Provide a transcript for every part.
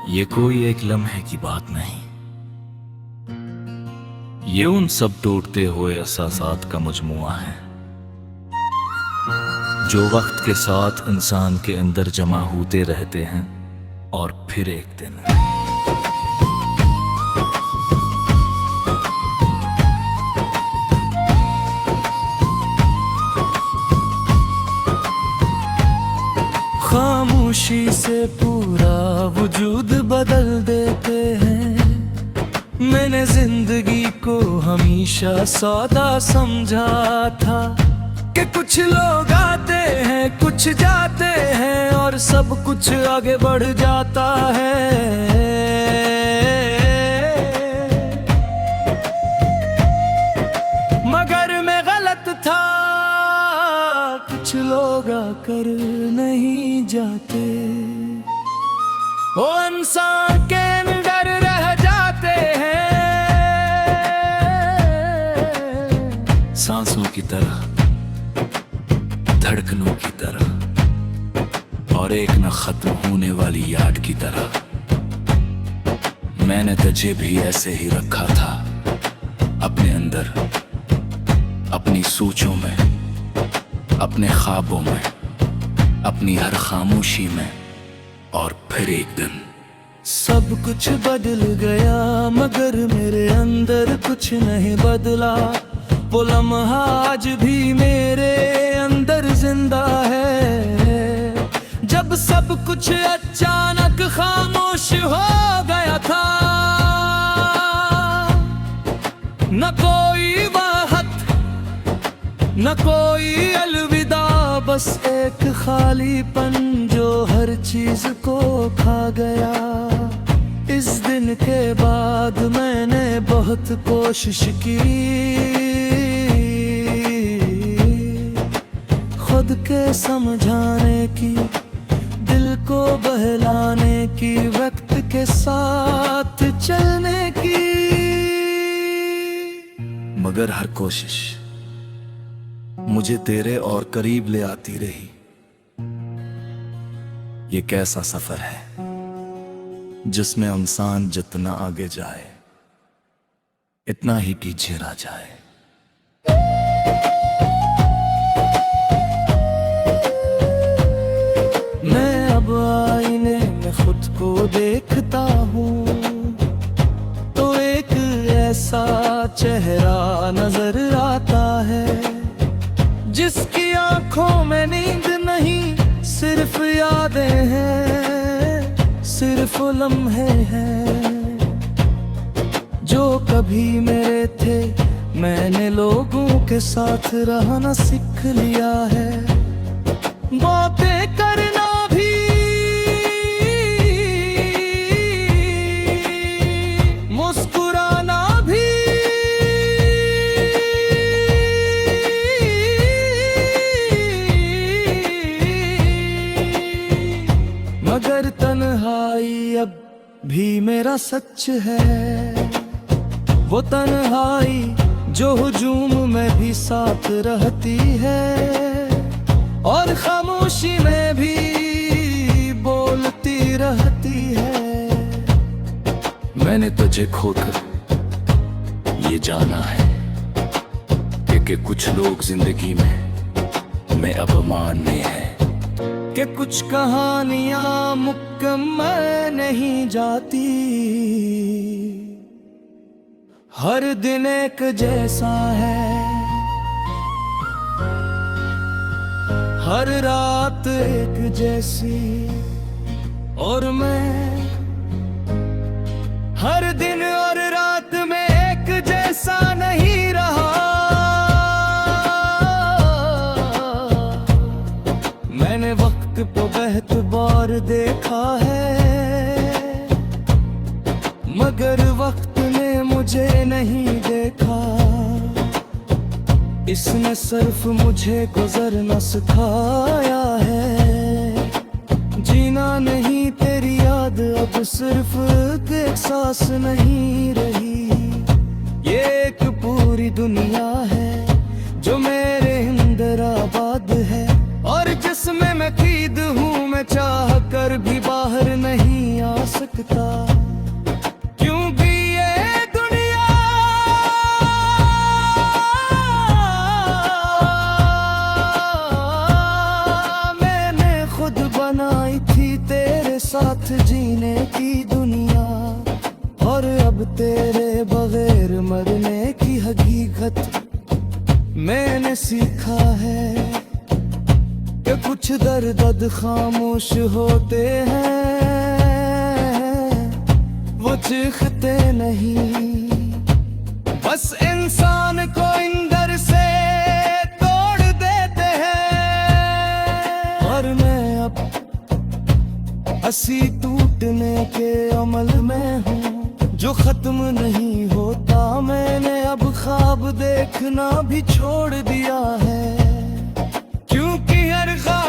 ये कोई एक लम्हे की बात नहीं, ये उन सब टूटते हुए एहसासात का मजमुआ है जो वक्त के साथ इंसान के अंदर जमा होते रहते हैं और फिर एक दिन खामोशी से पूरा वजूद बदल देते हैं। मैंने जिंदगी को हमेशा सौदा समझा था कि कुछ लोग आते हैं कुछ जाते हैं और सब कुछ आगे बढ़ जाता है। मगर मैं गलत था, कुछ लोग आकर नहीं जाते, वो इंसान के अंदर रह जाते हैं, सांसों की तरह, धड़कनों की तरह और एक न खत्म होने वाली याद की तरह। मैंने तुझे भी ऐसे ही रखा था अपने अंदर, अपनी सोचों में, अपने ख्वाबों में, अपनी हर खामोशी में। और फिर एक दिन सब कुछ बदल गया मगर मेरे अंदर कुछ नहीं बदला। वो लम्हा आज भी मेरे अंदर जिंदा है जब सब कुछ अचानक खामोश हो गया था। न कोई वाहत न कोई अलविदा, बस एक खालीपन जो हर चीज को खा गया। इस दिन के बाद मैंने बहुत कोशिश की खुद के समझाने की, दिल को बहलाने की, वक्त के साथ चलने की, मगर हर कोशिश मुझे तेरे और करीब ले आती रही। ये कैसा सफर है जिसमें इंसान जितना आगे जाए इतना ही पीछे रह जाए। मैं अब आईने में खुद को देखता हूँ तो एक ऐसा चेहरा नजर आता है जिसकी आंखों में नींद नहीं, सिर्फ यादें हैं, सिर्फ लम्हे हैं जो कभी मेरे थे। मैंने लोगों के साथ रहना सीख लिया है, बातें करना भी, मुस्कुराना भी, मगर तन्हाई अब भी मेरा सच है। वो तन्हाई जो हुजूम में भी साथ रहती है और खामोशी में भी बोलती रहती है। मैंने तुझे खोकर ये जाना है कि कुछ लोग जिंदगी में अब अमान में है, कि कुछ कहानियां मुकम्मल नहीं जाती। हर दिन एक जैसा है, हर रात एक जैसी, और मैं हर दिन और रात में एक जैसा नहीं रहा। मैंने वक्त को बहुत बार देखा है मगर वक्त ने मुझे नहीं देखा। इसने सिर्फ मुझे गुजरना सिखाया है, जीना नहीं तेरी याद अब सिर्फ एक सांस नहीं रही। ये एक पूरी दुनिया है जो मेरे अंदर आबाद है और जिसमें मैं कैद हूँ। मैं चाह कर भी बाहर नहीं आ सकता। सोचता क्यों भी ये दुनिया मैंने खुद बनाई थी तेरे साथ जीने की दुनिया, और अब तेरे बगैर मरने की हकीकत मैंने सीखा है कि कुछ दर्द खामोश होते हैं, वो चीखते नहीं, बस इंसान को अंदर से तोड़ देते हैं। और मैं अब हंसी टूटने के अमल में हूँ जो खत्म नहीं होता। मैंने अब ख्वाब देखना भी छोड़ दिया है, क्योंकि हर ख्वाब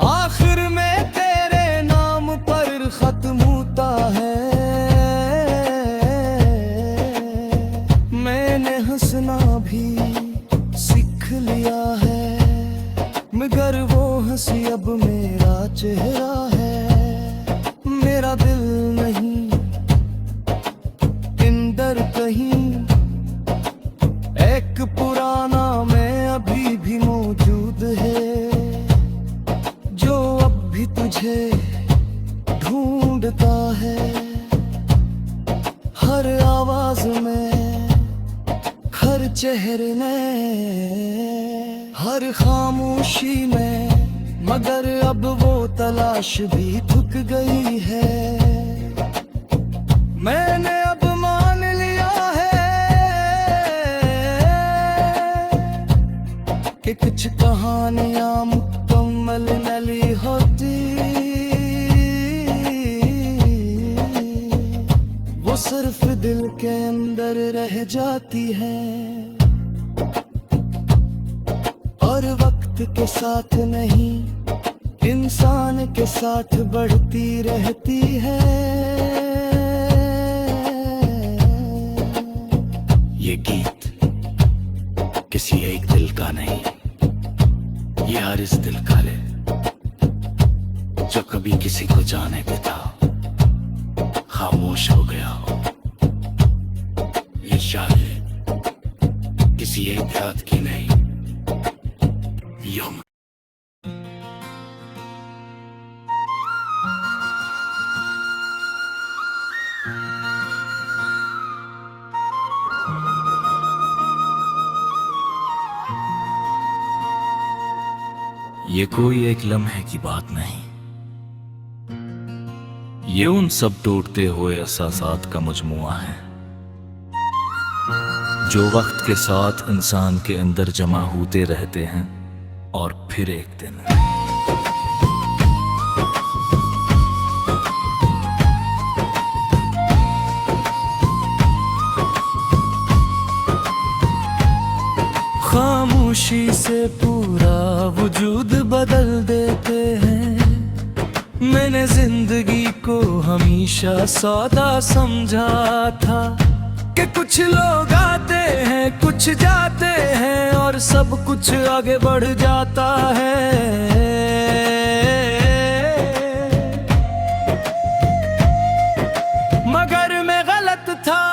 आखिर में तेरे नाम पर खत्म होता है। मैंने हंसना भी सीख लिया है, मगर वो हंसी अब मेरा चेहरा है, मेरा दिल नहीं अंदर कहीं एक पुराना मैं अभी भी मौजूद है, जो अब भी तुझे ढूंढता है। हर आवाज में, हर चेहरे में, हर खामोशी में, मगर अब वो तलाश भी थक गई है। मैंने अब मान लिया है कि कुछ कहानियां मुकम्मल नहीं होती, वो सिर्फ दिल के अंदर रह जाती है, और वक्त के साथ नहीं इंसान के साथ बढ़ती रहती है। ये गीत किसी एक दिल का नहीं, ये हर इस दिल का है जो कभी किसी को जाने देता खामोश हो गया हो। ये शायद किसी एक रात की नहीं, यूं ये कोई एक लम्हे की बात नहीं, ये उन सब टूटते हुए एहसासात का मजमुआ है जो वक्त के साथ इंसान के अंदर जमा होते रहते हैं, और फिर एक दिन खामोशी से पूरा वजूद बदल देते हैं। मैंने जिंदगी को हमेशा सौदा समझा था कि कुछ लोग आते हैं कुछ जाते हैं और सब कुछ आगे बढ़ जाता है। मगर मैं गलत था,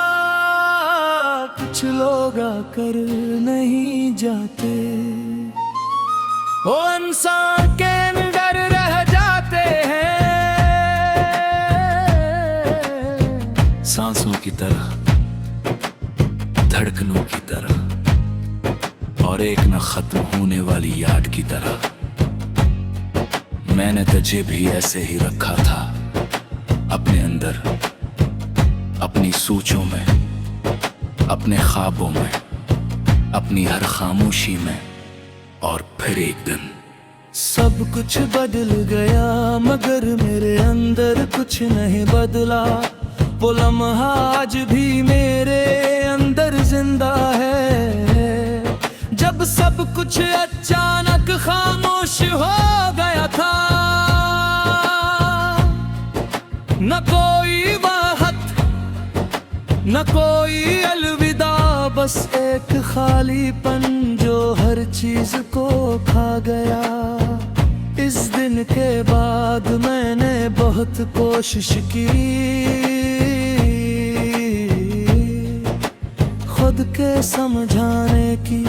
कुछ लोग आकर नहीं जाते, वो इंसान के अंदर रह जाते हैं। सांसों की तरह, धड़कनों की तरह, और एक न खत्म होने वाली याद की तरह। मैंने तुझे भी ऐसे ही रखा था अपने अंदर, अपनी सोचों में, अपने ख्वाबों में, अपनी हर खामोशी में। और फिर एक दिन सब कुछ बदल गया, मगर मेरे अंदर कुछ नहीं बदला। वो लम्हा आज भी मेरे अंदर जिंदा है, जब सब कुछ अचानक खामोश हो गया था। न कोई वाहत, न कोई अलविदा, बस एक खालीपन जो हर चीज को खा गया। इस दिन के बाद मैंने बहुत कोशिश की खुद के समझाने की,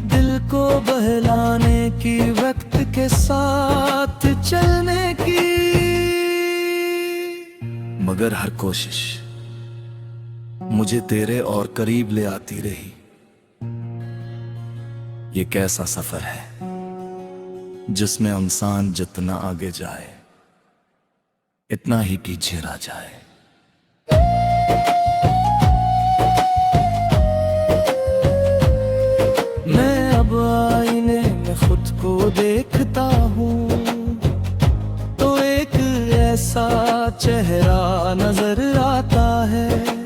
दिल को बहलाने की, वक्त के साथ चलने की। मगर हर कोशिश मुझे तेरे और करीब ले आती रही। ये कैसा सफर है जिसमें इंसान जितना आगे जाए इतना ही पीछे रह जाए। मैं अब आईने में खुद को देखता हूँ तो एक ऐसा चेहरा नजर आता है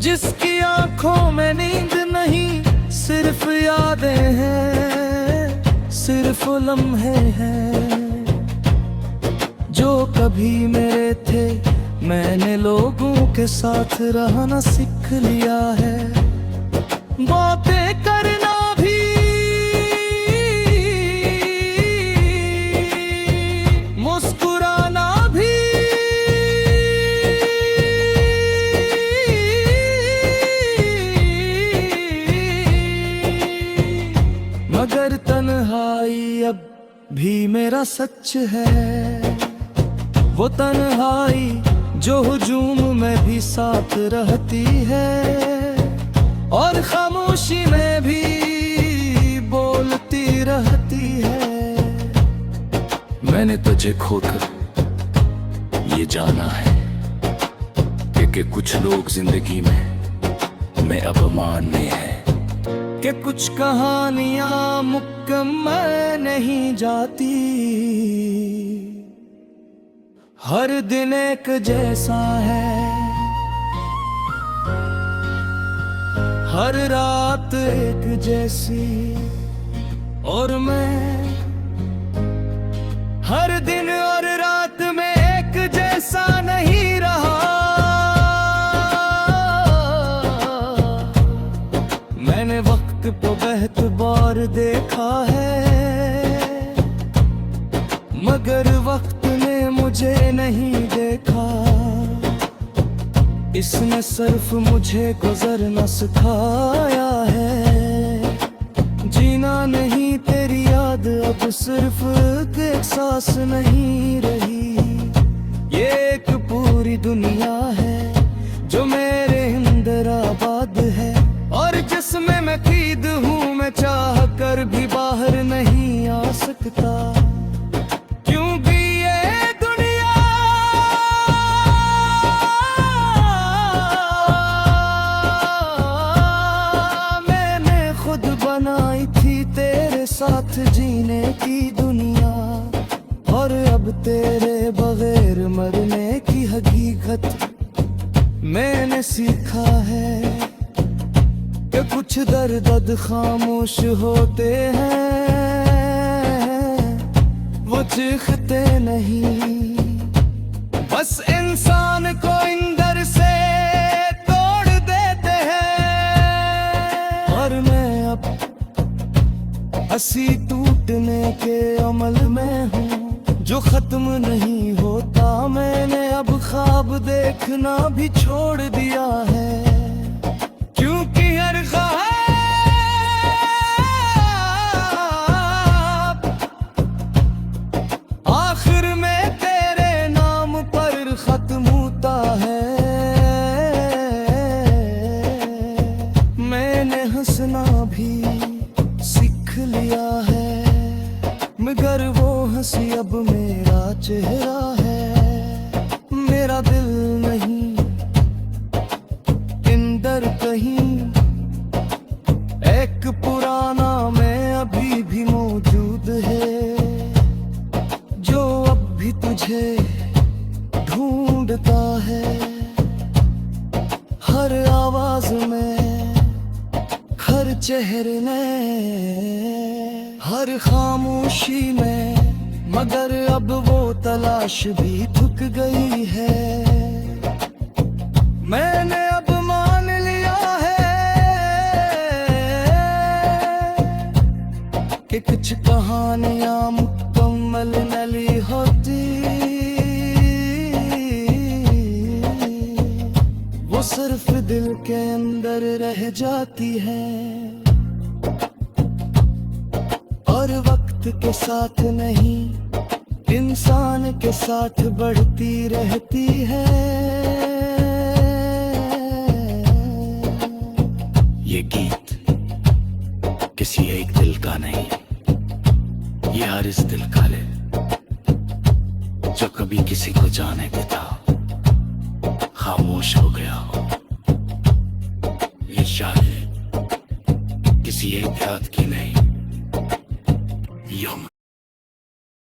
जिसकी आंखों में नींद नहीं, सिर्फ यादें हैं, सिर्फ लम्हे हैं जो कभी मेरे थे। मैंने लोगों के साथ रहना सीख लिया है, बातें करना भी, मुस्कुराना भी। मगर तन्हाई अब भी मेरा सच है, वो तन्हाई जो हुजूम में भी साथ रहती है और खामोशी में भी बोलती रहती है। मैंने तुझे खोकर ये जाना है कि कुछ लोग जिंदगी में अभिमान में है, कि कुछ कहानियां मुकम्मल नहीं जाती। हर दिन एक जैसा है, हर रात एक जैसी, और मैं हर दिन और रात में एक जैसा नहीं रहा। मैंने वक्त को बहुत बार देखा है मगर वक्त ने मुझे नहीं देखा। इसने सिर्फ मुझे गुजरना सिखाया है, जीना नहीं तेरी याद अब सिर्फ एक सांस नहीं रही। ये एक पूरी दुनिया है जो मेरे अंदर आबाद है और जिसमें मैं कैद हूँ, मैं चाह कर भी बाहर नहीं आ सकता। क्योंकि ये दुनिया मैंने खुद बनाई थी तेरे साथ जीने की दुनिया, और अब तेरे बगैर मरने की हकीकत मैंने सीखा है कि कुछ दर्द खामोश होते हैं, वो चीखते नहीं, बस इंसान को अंदर से तोड़ देते हैं। और मैं अब हंसी टूटने के अमल में हूँ जो खत्म नहीं होता। मैंने अब ख्वाब देखना भी छोड़ दिया है, क्योंकि हर ख्वाब आखिर में तेरे नाम पर खत्म होता है। मैंने हंसना भी सीख लिया है मगर वो हंसी अब मेरा चेहरा है, मेरा दिल नहीं अंदर कहीं। एक पुराना मैं अभी भी मौजूद है जो अब भी तुझे ढूंढता है। हर आवाज में, हर चेहरे में, हर खामोशी में, मगर अब वो तलाश भी थक गई है। मैंने अब मान लिया है कि कुछ कहानियां मुकम्मल नहीं होती, वो सिर्फ दिल के अंदर रह जाती है और वक्त के साथ नहीं इंसान के साथ बढ़ती रहती है। ये गीत किसी एक दिल का नहीं, ये हर इस दिल का है जो कभी किसी को जाने देता खामोश हो गया हो। ये शायरी किसी एक याद की नहीं, यूं